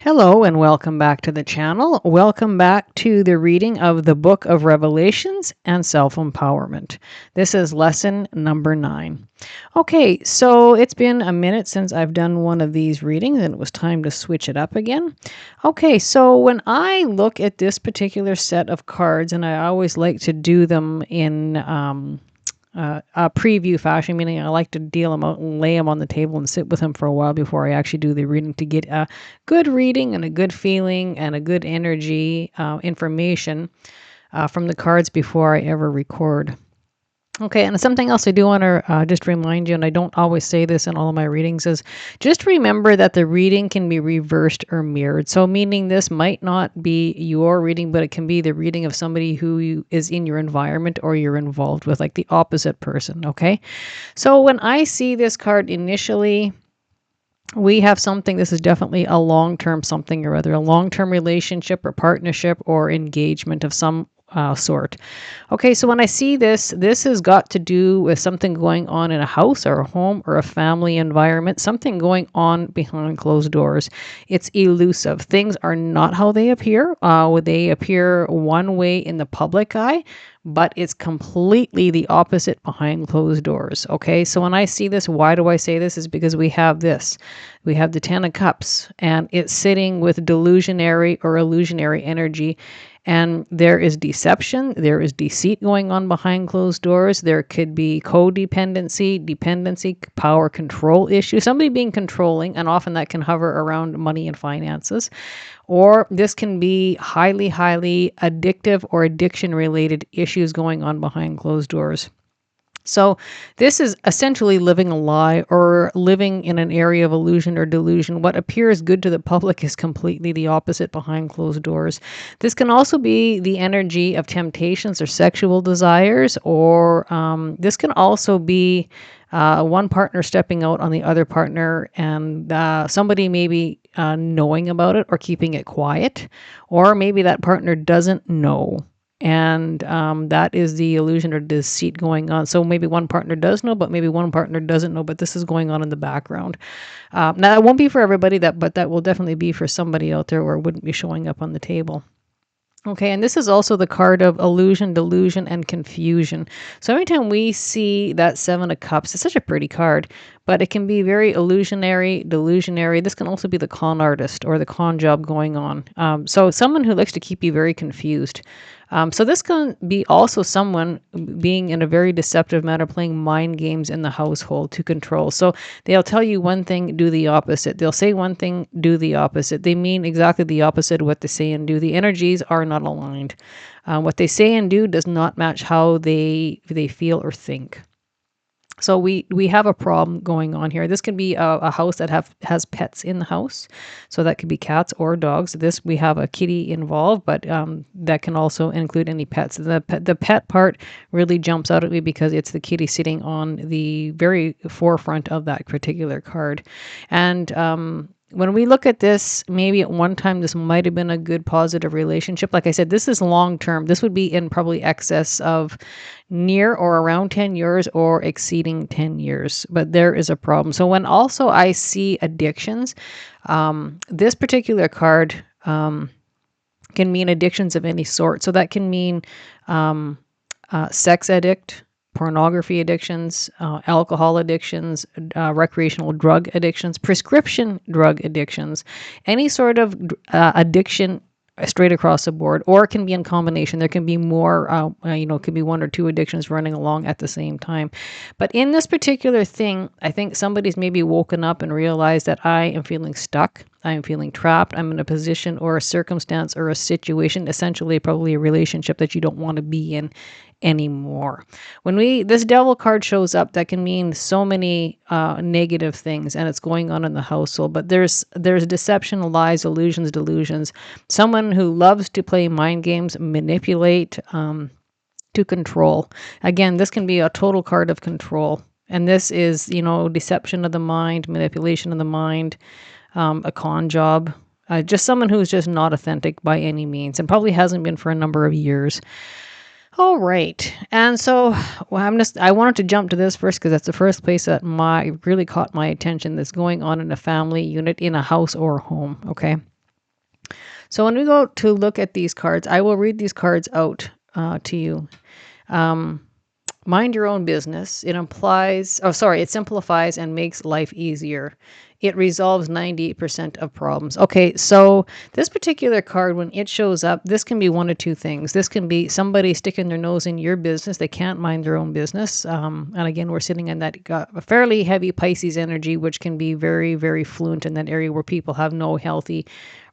Hello and welcome back to the channel. Welcome back to the reading of the Book of Revelations and Self-Empowerment. This is lesson number 9. Okay, so it's been a minute since I've done one of these readings and it was time to switch it up again. Okay, so when I look at this particular set of cards, and I always like to do them in a preview fashion, meaning I like to deal them out and lay them on the table and sit with them for a while before I actually do the reading to get a good reading and a good feeling and a good energy information from the cards before I ever record. Okay, and something else I do want to just remind you, and I don't always say this in all of my readings, is just remember that the reading can be reversed or mirrored. So meaning this might not be your reading, but it can be the reading of somebody who is in your environment or you're involved with, like the opposite person, okay? So when I see this card initially, we have something, this is definitely a long-term something or other, a long-term relationship or partnership or engagement of some sort. Okay, so when I see this, this has got to do with something going on in a house or a home or a family environment, something going on behind closed doors. It's elusive. Things are not how they appear. They appear one way in the public eye, but it's completely the opposite behind closed doors. Okay, so when I see this, why do I say this? Is because we have this. We have the 10 of Cups, and it's sitting with delusionary or illusionary energy. And there is deception, there is deceit going on behind closed doors. There could be codependency, dependency, power control issues, somebody being controlling, and often that can hover around money and finances. Or this can be highly, highly addictive or addiction related issues going on behind closed doors. So this is essentially living a lie or living in an area of illusion or delusion. What appears good to the public is completely the opposite behind closed doors. This can also be the energy of temptations or sexual desires, or this can also be one partner stepping out on the other partner, and somebody maybe knowing about it or keeping it quiet, or maybe that partner doesn't know. And that is the illusion or deceit going on. So maybe one partner does know, but maybe one partner doesn't know, but this is going on in the background. Now, that won't be for everybody, but that will definitely be for somebody out there, or wouldn't be showing up on the table. Okay, and this is also the card of illusion, delusion, and confusion. So every time we see that 7 of Cups, it's such a pretty card, but it can be very illusionary, delusionary. This can also be the con artist or the con job going on. So someone who likes to keep you very confused. So this can be also someone being in a very deceptive manner, playing mind games in the household to control. So they'll tell you one thing, do the opposite. They'll say one thing, do the opposite. They mean exactly the opposite of what they say and do. The energies are not aligned. What they say and do does not match how they feel or think. So we have a problem going on here. This can be a house that has pets in the house. So that could be cats or dogs. This, we have a kitty involved, but that can also include any pets. The pet part really jumps out at me because it's the kitty sitting on the very forefront of that particular card. And when we look at this, maybe at one time this might have been a good positive relationship. Like I said, this is long term. This would be in probably excess of near or around 10 years or exceeding 10 years. But there is a problem. So when also I see addictions, this particular card can mean addictions of any sort. So that can mean sex addict, pornography addictions, alcohol addictions, recreational drug addictions, prescription drug addictions, any sort of addiction straight across the board, or it can be in combination. There can be more, it could be 1 or 2 addictions running along at the same time. But in this particular thing, I think somebody's maybe woken up and realized that I am feeling stuck. I am feeling trapped. I'm in a position or a circumstance or a situation, essentially probably a relationship that you don't want to be in anymore. When this devil card shows up, that can mean so many negative things, and it's going on in the household. But there's deception, lies, illusions, delusions. Someone who loves to play mind games, manipulate, to control. Again, this can be a total card of control. And this is, deception of the mind, manipulation of the mind, a con job. Just someone who's just not authentic by any means, and probably hasn't been for a number of years. All right. And so I wanted to jump to this first because that's the first place that really caught my attention that's going on in a family unit, in a house or home. Okay. So when we go to look at these cards, I will read these cards out to you. Mind your own business. It simplifies and makes life easier. It resolves 98% of problems. Okay, so this particular card, when it shows up, this can be one of two things. This can be somebody sticking their nose in your business. They can't mind their own business. And again, we're sitting in that a fairly heavy Pisces energy, which can be very, very fluent in that area where people have no healthy,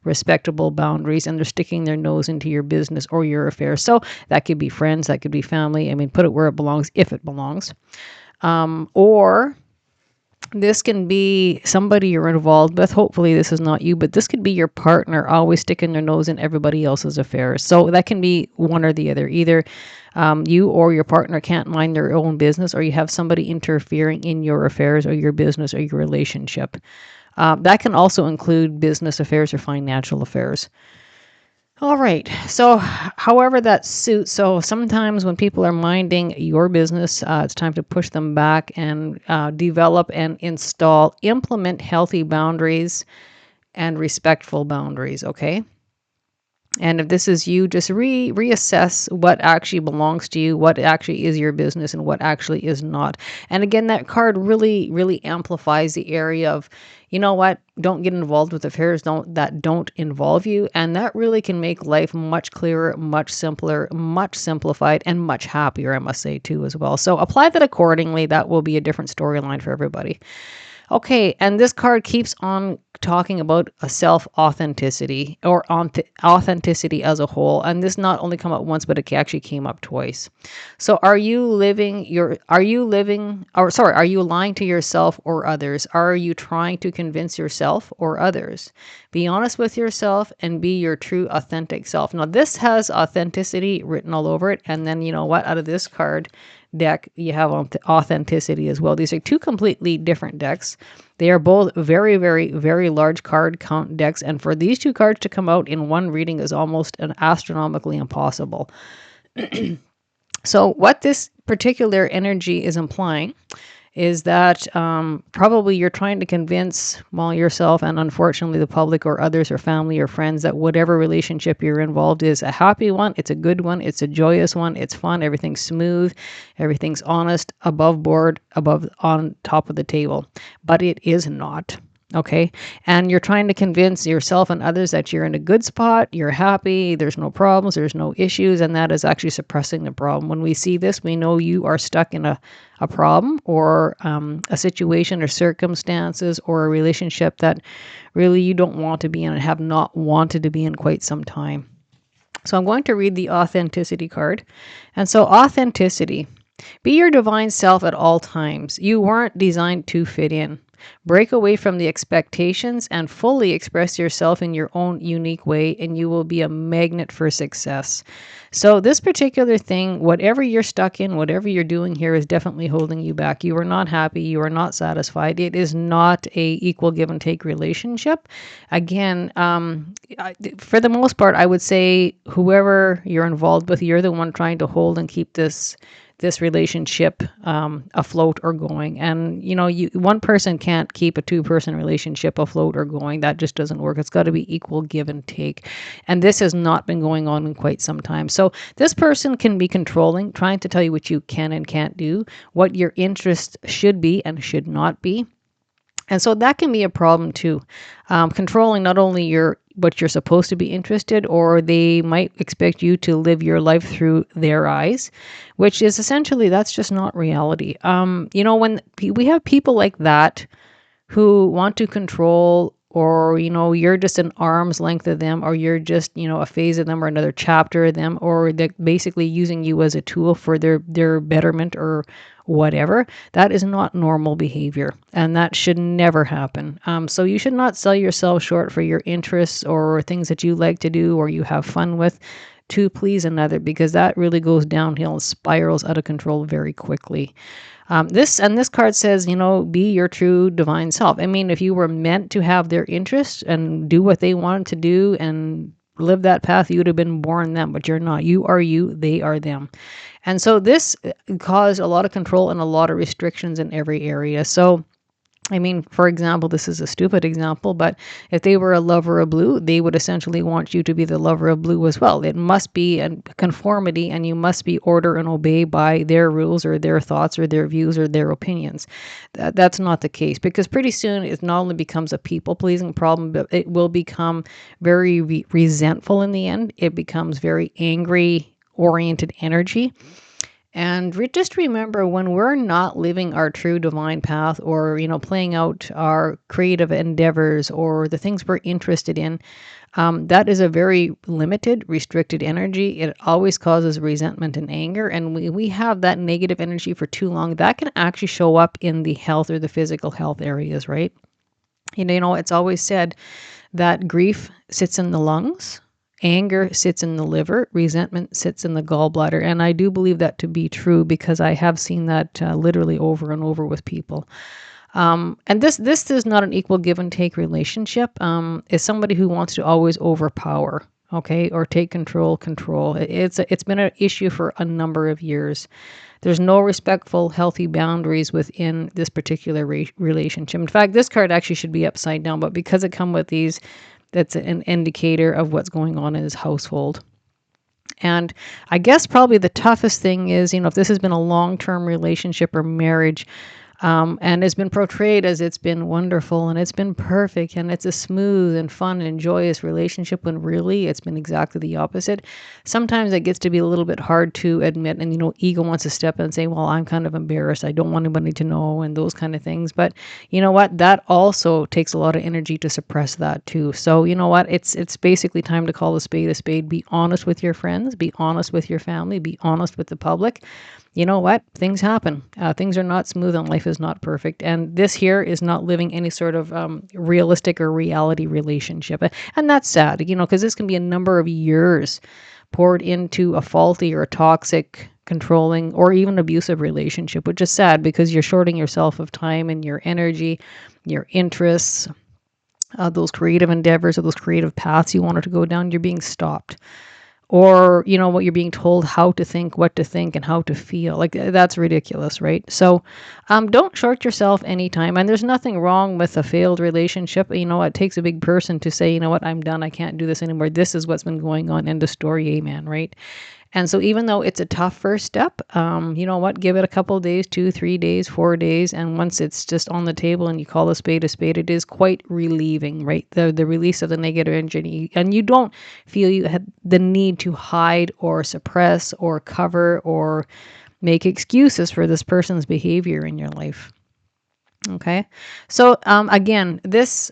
respectable boundaries and they're sticking their nose into your business or your affairs. So that could be friends, that could be family. I mean, put it where it belongs, if it belongs. Or this can be somebody you're involved with. Hopefully, this is not you, but this could be your partner always sticking their nose in everybody else's affairs. So that can be one or the other. Either you or your partner can't mind their own business, or you have somebody interfering in your affairs or your business or your relationship. That can also include business affairs or financial affairs. All right. So, however that suits. So, sometimes when people are minding your business, it's time to push them back and develop and implement healthy boundaries and respectful boundaries. Okay. And if this is you, just reassess what actually belongs to you, what actually is your business, and what actually is not. And again, that card really, really amplifies the area of, you know what, don't get involved with affairs that don't involve you. And that really can make life much clearer, much simpler, much simplified, and much happier, I must say, too, as well. So apply that accordingly. That will be a different storyline for everybody. Okay, and this card keeps on talking about a self-authenticity or authenticity as a whole. And this not only come up once, but it actually came up twice. So are you lying to yourself or others? Are you trying to convince yourself or others? Be honest with yourself and be your true authentic self. Now this has authenticity written all over it. And then you know what, out of this card deck, you have authenticity as well. These are two completely different decks. They are both very, very, very large card count decks. And for these two cards to come out in one reading is almost astronomically impossible. So what this particular energy is implying is that probably you're trying to convince, yourself and unfortunately the public or others or family or friends that whatever relationship you're involved is a happy one, it's a good one, it's a joyous one, it's fun, everything's smooth, everything's honest, above board, on top of the table. But it is not. Okay. And you're trying to convince yourself and others that you're in a good spot, you're happy, there's no problems, there's no issues, and that is actually suppressing the problem. When we see this, we know you are stuck in a problem or a situation or circumstances or a relationship that really you don't want to be in and have not wanted to be in quite some time. So I'm going to read the authenticity card. And so authenticity, be your divine self at all times. You weren't designed to fit in. Break away from the expectations and fully express yourself in your own unique way, and you will be a magnet for success. So this particular thing, whatever you're stuck in, whatever you're doing here is definitely holding you back. You are not happy. You are not satisfied. It is not a equal give and take relationship. Again, for the most part, I would say whoever you're involved with, you're the one trying to hold and keep this relationship afloat or going. And one person can't keep a two-person relationship afloat or going. That just doesn't work. It's got to be equal give and take. And this has not been going on in quite some time. So this person can be controlling, trying to tell you what you can and can't do, what your interests should be and should not be. And so that can be a problem too. Controlling not only what you're supposed to be interested, or they might expect you to live your life through their eyes, which is essentially, that's just not reality. When we have people like that who want to control, or, you're just an arm's length of them, or you're just, a phase of them or another chapter of them, or they're basically using you as a tool for their betterment or whatever, that is not normal behavior, and that should never happen. So you should not sell yourself short for your interests or things that you like to do or you have fun with to please another, because that really goes downhill and spirals out of control very quickly. This card says, be your true divine self. I mean, if you were meant to have their interests and do what they wanted to do and live that path, you would have been born them, but you're not. You are you, they are them. And so this caused a lot of control and a lot of restrictions in every area. So I mean, for example, this is a stupid example, but if they were a lover of blue, they would essentially want you to be the lover of blue as well. It must be a conformity, and you must be order and obey by their rules or their thoughts or their views or their opinions. That's not the case, because pretty soon it not only becomes a people pleasing problem, but it will become very resentful in the end. It becomes very angry oriented energy. And just remember, when we're not living our true divine path, or, playing out our creative endeavors or the things we're interested in, that is a very limited, restricted energy. It always causes resentment and anger. And we have that negative energy for too long. That can actually show up in the health or the physical health areas, right? It's always said that grief sits in the lungs, anger sits in the liver, resentment sits in the gallbladder. And I do believe that to be true, because I have seen that literally over and over with people. And this is not an equal give and take relationship. Is somebody who wants to always overpower, okay, or take control. It's been an issue for a number of years. There's no respectful, healthy boundaries within this particular relationship. In fact, this card actually should be upside down, but because it come with these, that's an indicator of what's going on in his household. And I guess probably the toughest thing is, if this has been a long-term relationship or marriage, and it's been portrayed as it's been wonderful and it's been perfect and it's a smooth and fun and joyous relationship, when really it's been exactly the opposite. Sometimes it gets to be a little bit hard to admit, and ego wants to step in and say, well, I'm kind of embarrassed, I don't want anybody to know, and those kind of things. But you know what, that also takes a lot of energy to suppress that too. So you know what, it's basically time to call a spade a spade. Be honest with your friends, be honest with your family, be honest with the public. You know what? Things happen. Things are not smooth, and life is not perfect. And this here is not living any sort of realistic or reality relationship. And that's sad, because this can be a number of years poured into a faulty or a toxic, controlling, or even abusive relationship, which is sad, because you're shorting yourself of time and your energy, your interests, those creative endeavors or those creative paths you wanted to go down. You're being stopped. Or what you're being told, how to think, what to think, and how to feel. Like, that's ridiculous, right? So don't short yourself anytime. And there's nothing wrong with a failed relationship. It takes a big person to say, I'm done, I can't do this anymore, this is what's been going on, end of story, amen, right? And so even though it's a tough first step, give it a couple of days, 2, 3 days, 4 days. And once it's just on the table and you call a spade, it is quite relieving, right? The release of the negative energy. And you don't feel you have the need to hide or suppress or cover or make excuses for this person's behavior in your life. Okay. So again, this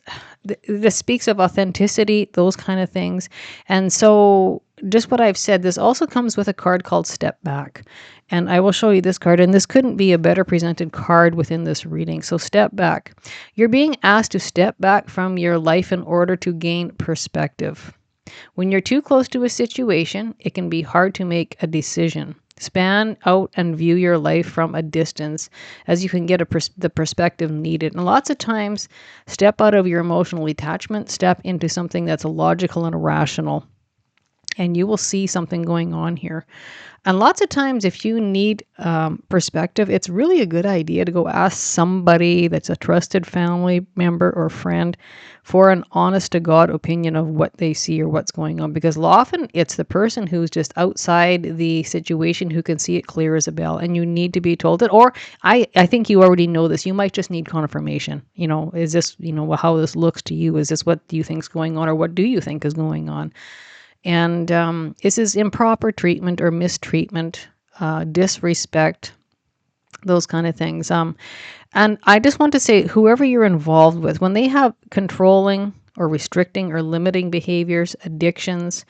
speaks of authenticity, those kind of things. And so just what I've said, this also comes with a card called Step Back. And I will show you this card, and this couldn't be a better presented card within this reading. So Step Back. You're being asked to step back from your life in order to gain perspective. When you're too close to a situation, it can be hard to make a decision. Span out and view your life from a distance, as you can get the perspective needed. And lots of times, step out of your emotional attachment, step into something that's logical and rational, and you will see something going on here. And lots of times, if you need perspective, it's really a good idea to go ask somebody that's a trusted family member or friend for an honest to God opinion of what they see or what's going on. Because often it's the person who's just outside the situation who can see it clear as a bell, and you need to be told it. Or I think you already know this. You might just need confirmation. Is this, how this looks to you? Is this what you think is going on, or what do you think is going on? And this is improper treatment or mistreatment, disrespect, those kind of things. And I just want to say, whoever you're involved with, when they have controlling or restricting or limiting behaviors, addictions,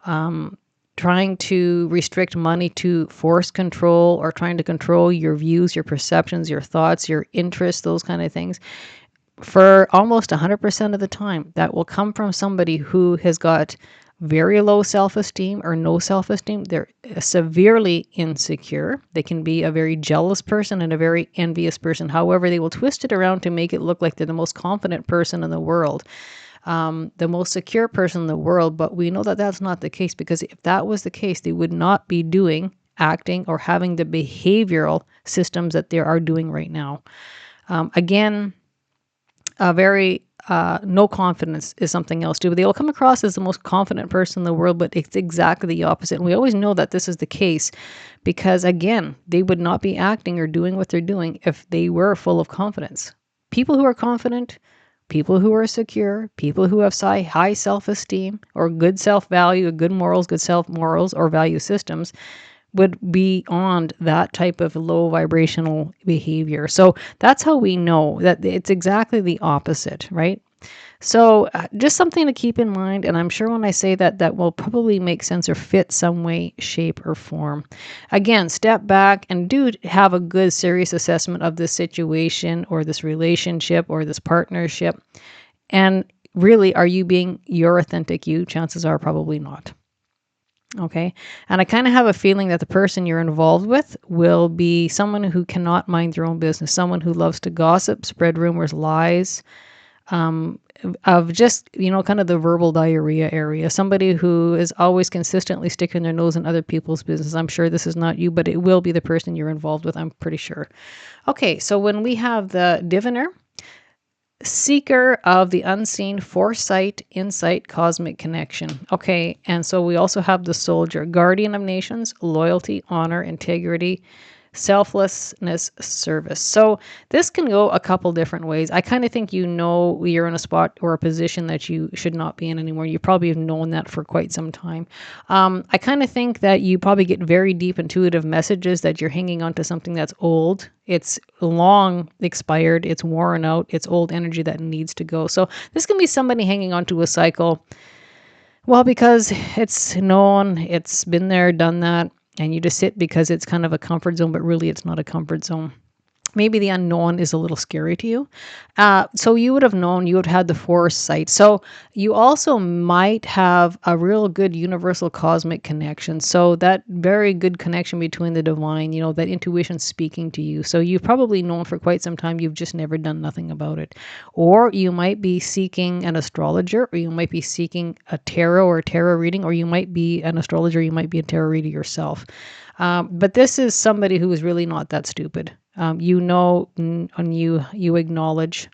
trying to restrict money to force control, or trying to control your views, your perceptions, your thoughts, your interests, those kind of things, for almost 100% of the time, that will come from somebody who has got very low self-esteem or no self-esteem. They're severely insecure. They can be a very jealous person and a very envious person. However, they will twist it around to make it look like they're the most confident person in the world, the most secure person in the world. But we know that that's not the case, because if that was the case, they would not be doing, acting, or having the behavioral systems that they are doing right now. Again, A very no confidence is something else too. They will come across as the most confident person in the world, but it's exactly the opposite. And we always know that this is the case because, again, they would not be acting or doing what they're doing if they were full of confidence. People who are confident, people who are secure, people who have high self-esteem or good self-value, good morals, good self-morals or value systems would be on that type of low vibrational behavior. So that's how we know that it's exactly the opposite, right? So just something to keep in mind. And I'm sure when I say that, that will probably make sense or fit some way, shape, or form. Again, step back and do have a good, serious assessment of this situation or this relationship or this partnership. And really, are you being your authentic you? Chances are probably not. Okay. And I kind of have a feeling that the person you're involved with will be someone who cannot mind their own business, someone who loves to gossip, spread rumors, lies, of just, kind of the verbal diarrhea area, somebody who is always consistently sticking their nose in other people's business. I'm sure this is not you, but it will be the person you're involved with. I'm pretty sure. Okay. So when we have the diviner, seeker of the unseen, foresight, insight, cosmic connection. Okay, and so we also have the soldier, guardian of nations, loyalty, honor, integrity, selflessness, service. So this can go a couple different ways. I kind of think you're in a spot or a position that you should not be in anymore. You probably have known that for quite some time. I kind of think that you probably get very deep intuitive messages that you're hanging on to something that's old. It's long expired. It's worn out. It's old energy that needs to go. So this can be somebody hanging on to a cycle. Well, because it's known, it's been there, done that, and you just sit because it's kind of a comfort zone, but really it's not a comfort zone. Maybe the unknown is a little scary to you. So you would have known, you would have had the foresight. So you also might have a real good universal cosmic connection. So that very good connection between the divine, that intuition speaking to you. So you've probably known for quite some time, you've just never done nothing about it. Or you might be seeking an astrologer, or you might be seeking a tarot or tarot reading, or you might be an astrologer, you might be a tarot reader yourself. But this is somebody who is really not that stupid. And you acknowledge,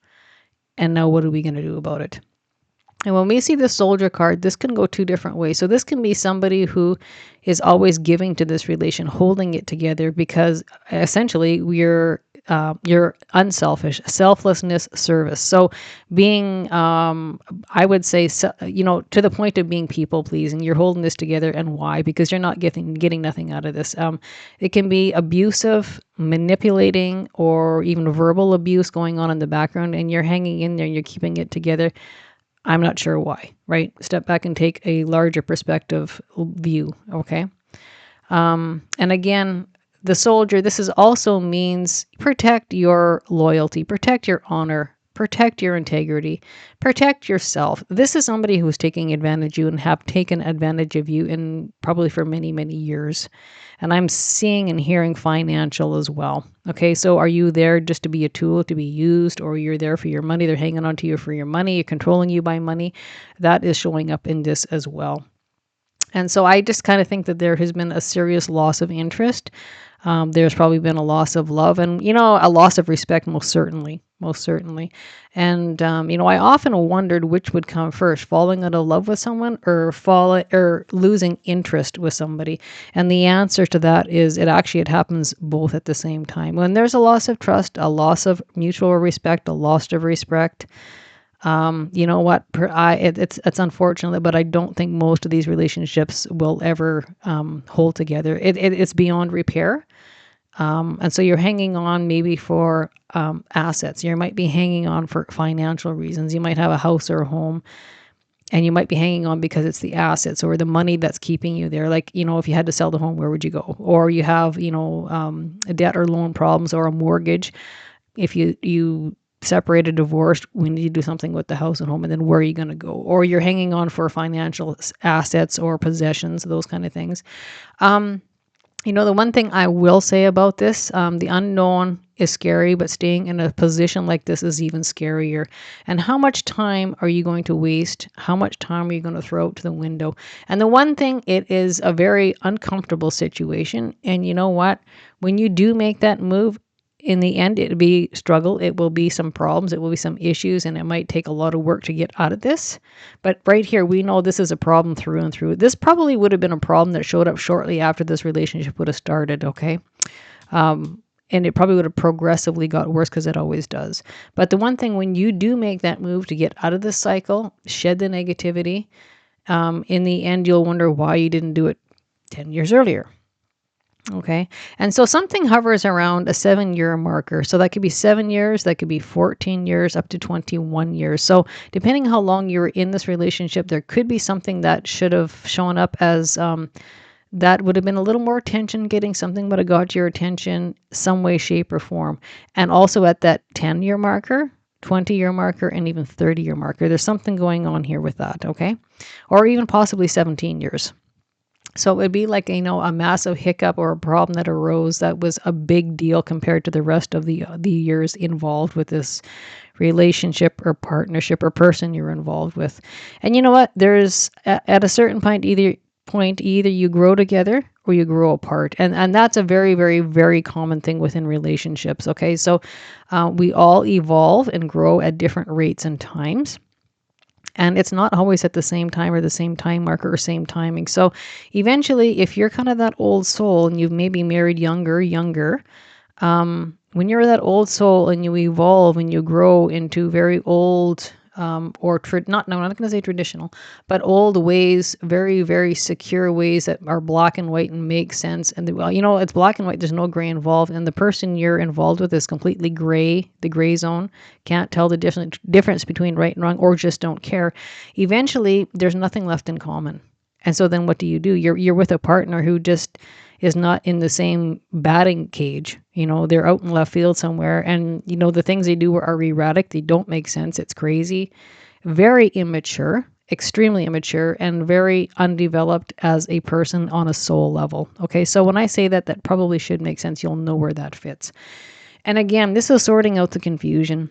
and now what are we going to do about it? And when we see the soldier card, this can go two different ways. So this can be somebody who is always giving to this relation, holding it together, because essentially you're unselfish, selflessness, service. So being, I would say, to the point of being people pleasing, you're holding this together. And why? Because you're not getting nothing out of this. It can be abusive, manipulating, or even verbal abuse going on in the background, and you're hanging in there and you're keeping it together. I'm not sure why, right? Step back and take a larger perspective view, okay? And again, the soldier, this is also means protect your loyalty, protect your honor, protect your integrity, protect yourself. This is somebody who's taking advantage of you and have taken advantage of you in probably for many, many years. And I'm seeing and hearing financial as well. Okay, so are you there just to be a tool to be used, or you're there for your money? They're hanging on to you for your money, you're controlling you by money. That is showing up in this as well. And so I just kind of think that there has been a serious loss of interest. There's probably been a loss of love and, a loss of respect, most certainly. And, I often wondered which would come first, falling out of love with someone or losing interest with somebody. And the answer to that is it happens both at the same time. When there's a loss of trust, a loss of mutual respect, a loss of respect, you know what? It's unfortunate, but I don't think most of these relationships will ever hold together. It's beyond repair. And so you're hanging on maybe for assets. You might be hanging on for financial reasons. You might have a house or a home, and you might be hanging on because it's the assets or the money that's keeping you there. Like, if you had to sell the home, where would you go? Or you have, a debt or loan problems or a mortgage. If you separated, divorced, we need to do something with the house and home, and then where are you going to go? Or you're hanging on for financial assets or possessions, those kind of things. The one thing I will say about this, the unknown is scary, but staying in a position like this is even scarier. And how much time are you going to waste? How much time are you going to throw out to the window? And the one thing, it is a very uncomfortable situation. And you know what? When you do make that move, in the end, it'll be struggle. It will be some problems. It will be some issues, and it might take a lot of work to get out of this. But right here, we know this is a problem through and through. This probably would have been a problem that showed up shortly after this relationship would have started, okay? And it probably would have progressively got worse because it always does. But the one thing, when you do make that move to get out of this cycle, shed the negativity, in the end, you'll wonder why you didn't do it 10 years earlier. Okay. And so something hovers around a 7-year marker. So that could be 7 years, that could be 14 years, up to 21 years. So depending how long you were in this relationship, there could be something that should have shown up as that would have been a little more attention getting, something would have got your attention some way, shape, or form. And also at that 10-year marker, 20-year marker, and even 30-year marker, there's something going on here with that, okay? Or even possibly 17 years. So it would be like, a massive hiccup or a problem that arose that was a big deal compared to the rest of the years involved with this relationship or partnership or person you're involved with. And you know what? There's at a certain point, either you grow together or you grow apart. And that's a very, very, very common thing within relationships. Okay. So we all evolve and grow at different rates and times. And it's not always at the same time or the same time marker or same timing. So eventually, if you're kind of that old soul and you've maybe married younger, when you're that old soul and you evolve and you grow into very old, I'm not going to say traditional, but old ways, very, very secure ways that are black and white and make sense. And it's black and white. There's no gray involved. And the person you're involved with is completely gray, the gray zone, can't tell the difference between right and wrong, or just don't care. Eventually, there's nothing left in common. And so then what do? You're with a partner who just is not in the same batting cage. They're out in left field somewhere, and the things they do are erratic. They don't make sense. It's crazy, very immature, extremely immature, and very undeveloped as a person on a soul level. Okay, so when I say that, that probably should make sense. You'll know where that fits. And again, this is sorting out the confusion.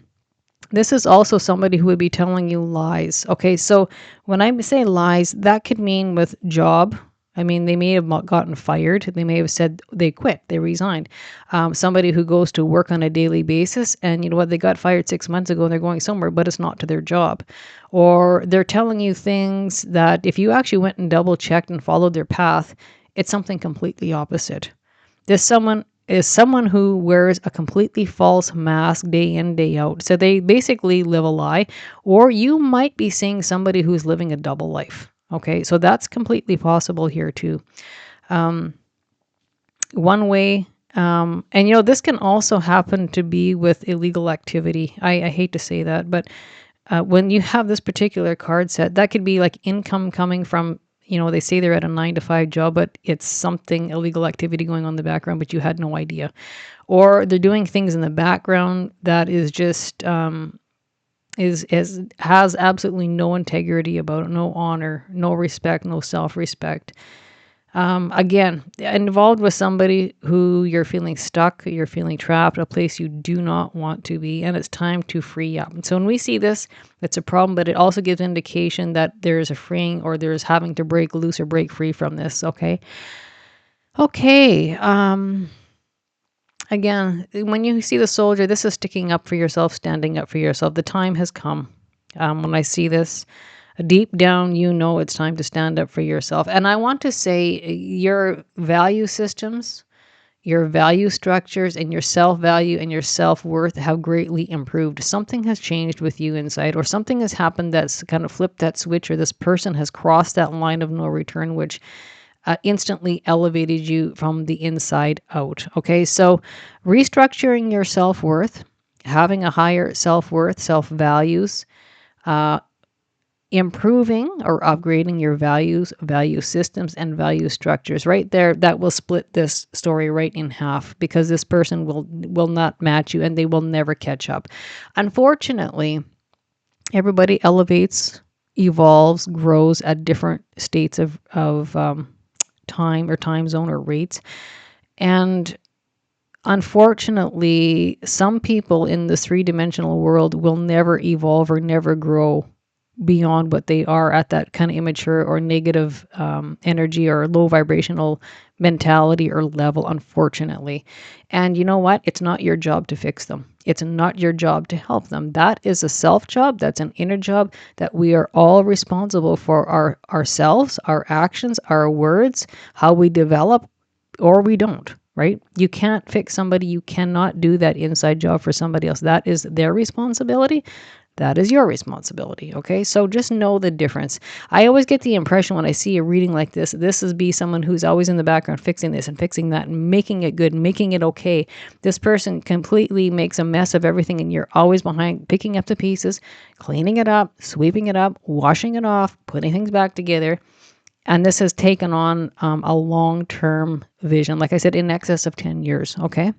This is also somebody who would be telling you lies. Okay, so when I say lies, that could mean with job. I mean, they may have gotten fired. They may have said they quit, they resigned. Somebody who goes to work on a daily basis, and you know what, they got fired 6 months ago and they're going somewhere, but it's not to their job. Or they're telling you things that if you actually went and double checked and followed their path, it's something completely opposite. This someone is someone who wears a completely false mask day in, day out. So they basically live a lie. Or you might be seeing somebody who's living a double life. Okay, so that's completely possible here too. One way, and this can also happen to be with illegal activity. I hate to say that, but when you have this particular card set, that could be like income coming from, they say they're at a 9-to-5 job, but it's something illegal activity going on in the background, but you had no idea. Or they're doing things in the background that is just, has absolutely no integrity about it, no honor, no respect, no self-respect. Again, involved with somebody who you're feeling stuck, you're feeling trapped, a place you do not want to be, and it's time to free up. And so when we see this, it's a problem, but it also gives indication that there's a freeing, or there's having to break loose or break free from this. Okay. Again, when you see the soldier, this is sticking up for yourself, standing up for yourself. The time has come. When I see this, deep down, it's time to stand up for yourself. And I want to say your value systems, your value structures, and your self-value and your self-worth have greatly improved. Something has changed with you inside, or something has happened that's kind of flipped that switch, or this person has crossed that line of no return, which instantly elevated you from the inside out. Okay, so restructuring your self-worth, having a higher self-worth, self-values, improving or upgrading your values, value systems, and value structures. Right there, that will split this story right in half, because this person will not match you and they will never catch up. Unfortunately, everybody elevates, evolves, grows at different states of time or time zone or rates. And unfortunately, some people in this 3-dimensional world will never evolve or never grow beyond what they are at that kind of immature or negative energy or low vibrational mentality or level, unfortunately. And you know what? It's not your job to fix them. It's not your job to help them. That is a self job. That's an inner job that we are all responsible for ourselves, our actions, our words, how we develop or we don't, right? You can't fix somebody. You cannot do that inside job for somebody else. That is their responsibility. That is your responsibility. Okay. So just know the difference. I always get the impression when I see a reading like this is be someone who's always in the background fixing this and fixing that and making it good, making it okay. This person completely makes a mess of everything and you're always behind picking up the pieces, cleaning it up, sweeping it up, washing it off, putting things back together. And this has taken on a long-term vision, like I said, in excess of 10 years. Okay.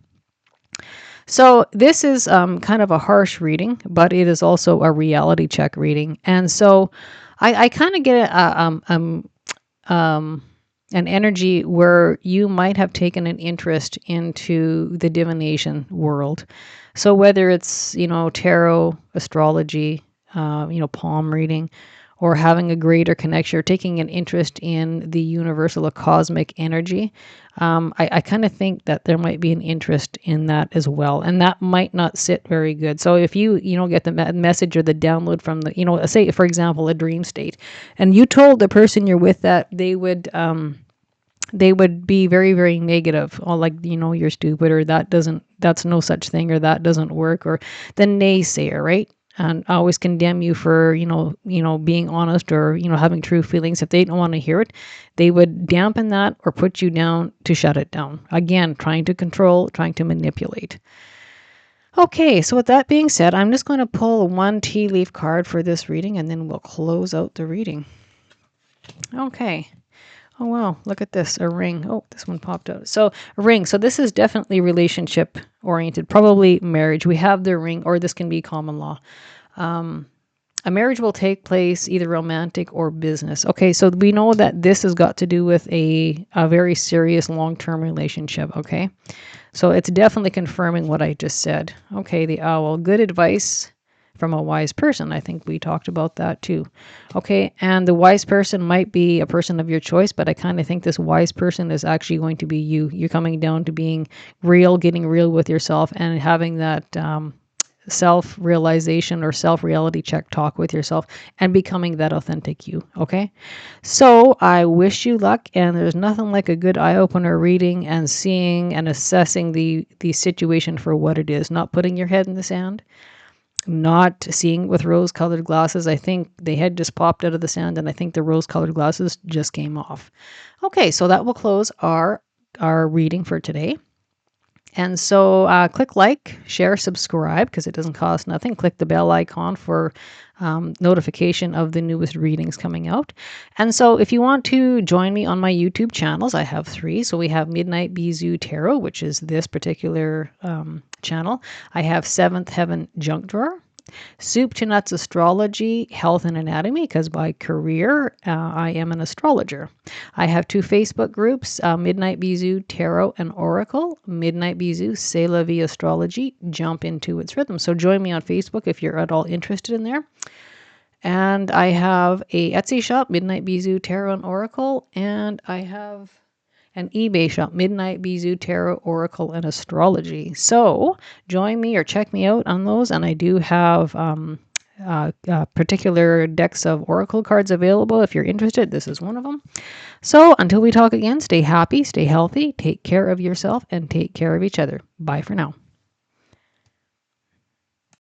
So this is kind of a harsh reading, but it is also a reality check reading. And so I kind of get an energy where you might have taken an interest into the divination world. So whether it's, tarot, astrology, palm reading, or having a greater connection or taking an interest in the universal or cosmic energy, I kind of think that there might be an interest in that as well. And that might not sit very good. So if you get the message or the download from the, say, for example, a dream state, and you told the person you're with that they would be very, very negative. Oh, like, you're stupid, or that's no such thing, or that doesn't work, or the naysayer, right? And always condemn you for, being honest or, having true feelings. If they don't want to hear it, they would dampen that or put you down to shut it down. Again, trying to control, trying to manipulate. Okay, so with that being said, I'm just going to pull one tea leaf card for this reading, and then we'll close out the reading. Okay. Oh, wow. Look at this. A ring. Oh, this one popped out. So a ring. So this is definitely relationship oriented, probably marriage. We have the ring, or this can be common law. A marriage will take place either romantic or business. Okay, so we know that this has got to do with a very serious long-term relationship. Okay, so it's definitely confirming what I just said. Okay, the owl. Good advice from a wise person. I think we talked about that too. Okay, and the wise person might be a person of your choice, but I kind of think this wise person is actually going to be you. You're coming down to being real, getting real with yourself, and having that self-realization or self-reality check talk with yourself and becoming that authentic you. Okay, so I wish you luck, and there's nothing like a good eye-opener reading and seeing and assessing the situation for what it is, not putting your head in the sand, not seeing with rose-colored glasses. I think the head just popped out of the sand, and I think the rose-colored glasses just came off. Okay, so that will close our reading for today. And so click like, share, subscribe, because it doesn't cost nothing. Click the bell icon for notification of the newest readings coming out. And so if you want to join me on my YouTube channels, I have 3. So we have Midnight Bisous Tarot, which is this particular channel. I have Seventh Heaven Junk Drawer. Soup to Nuts Astrology, Health and Anatomy, because by career, I am an astrologer. I have 2 Facebook groups, Midnight Bisous Tarot and Oracle, Midnight Bisous C'est la Vie Astrology, Jump into its Rhythm. So join me on Facebook if you're at all interested in there. And I have a Etsy shop, Midnight Bisous Tarot and Oracle, and I have an eBay shop, Midnight Bisous Tarot, Oracle, and Astrology. So join me or check me out on those. And I do have particular decks of Oracle cards available if you're interested. This is one of them. So until we talk again, stay happy, stay healthy, take care of yourself, and take care of each other. Bye for now.